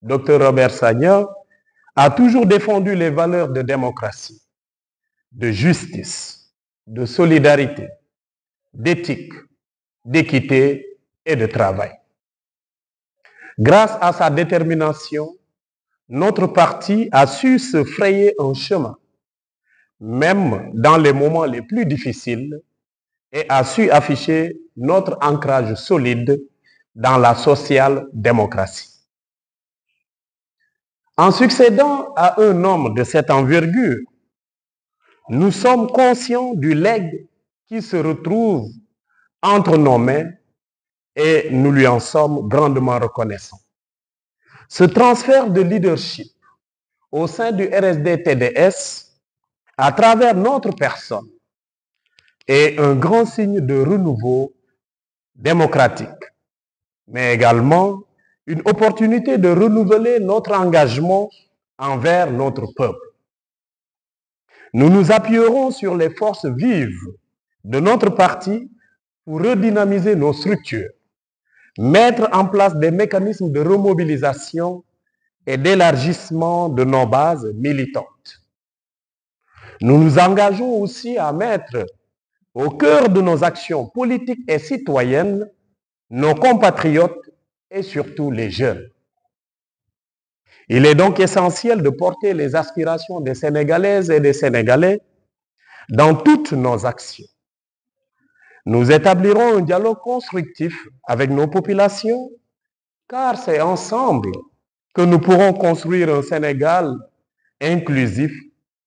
Dr Robert Sagna, a toujours défendu les valeurs de démocratie, de justice, de solidarité, d'éthique, d'équité et de travail. Grâce à sa détermination, notre parti a su se frayer un chemin, même dans les moments les plus difficiles, et a su afficher notre ancrage solide dans la social-démocratie. En succédant à un homme de cette envergure, nous sommes conscients du legs qui se retrouve entre nos mains et nous lui en sommes grandement reconnaissants. Ce transfert de leadership au sein du RSD-TDS, à travers notre personne, est un grand signe de renouveau démocratique, mais également une opportunité de renouveler notre engagement envers notre peuple. Nous nous appuierons sur les forces vives de notre parti pour redynamiser nos structures, mettre en place des mécanismes de remobilisation et d'élargissement de nos bases militantes. Nous nous engageons aussi à mettre au cœur de nos actions politiques et citoyennes nos compatriotes et surtout les jeunes. Il est donc essentiel de porter les aspirations des Sénégalaises et des Sénégalais dans toutes nos actions. Nous établirons un dialogue constructif avec nos populations, car c'est ensemble que nous pourrons construire un Sénégal inclusif,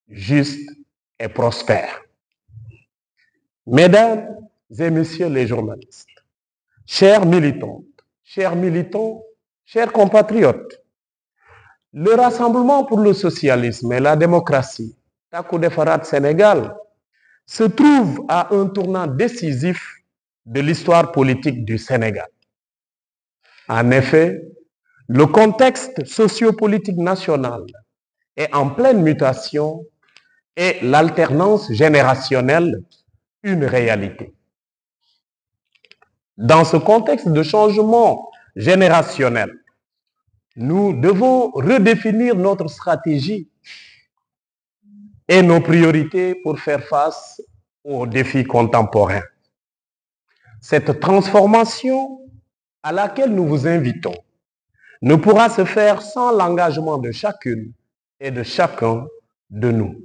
juste et prospère. Mesdames et messieurs les journalistes, chers militants, chers compatriotes, le Rassemblement pour le socialisme et la démocratie, Takku Defaraat Sénégal, se trouve à un tournant décisif de l'histoire politique du Sénégal. En effet, le contexte sociopolitique national est en pleine mutation et l'alternance générationnelle une réalité. Dans ce contexte de changement générationnel, nous devons redéfinir notre stratégie et nos priorités pour faire face aux défis contemporains. Cette transformation à laquelle nous vous invitons ne pourra se faire sans l'engagement de chacune et de chacun de nous.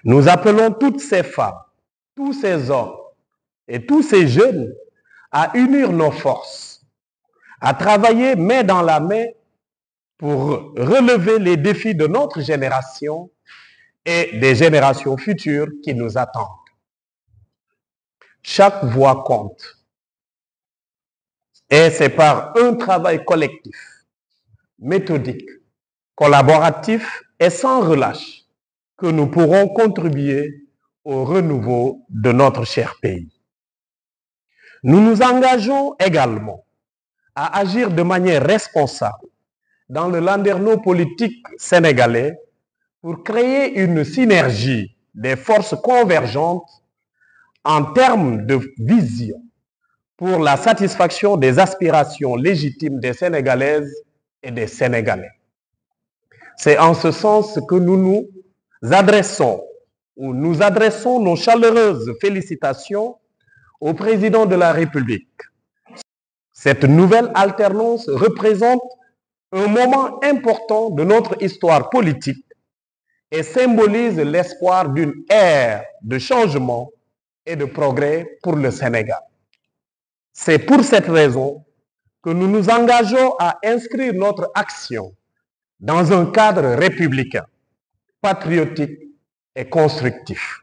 Nous appelons toutes ces femmes, tous ces hommes et tous ces jeunes à unir nos forces, à travailler main dans la main pour relever les défis de notre génération et des générations futures qui nous attendent. Chaque voix compte. Et c'est par un travail collectif, méthodique, collaboratif et sans relâche que nous pourrons contribuer au renouveau de notre cher pays. Nous nous engageons également à agir de manière responsable dans le landerneau politique sénégalais pour créer une synergie des forces convergentes en termes de vision pour la satisfaction des aspirations légitimes des Sénégalaises et des Sénégalais. C'est en ce sens que nous adressons nos chaleureuses félicitations au président de la République. Cette nouvelle alternance représente un moment important de notre histoire politique et symbolise l'espoir d'une ère de changement et de progrès pour le Sénégal. C'est pour cette raison que nous nous engageons à inscrire notre action dans un cadre républicain, patriotique et constructif.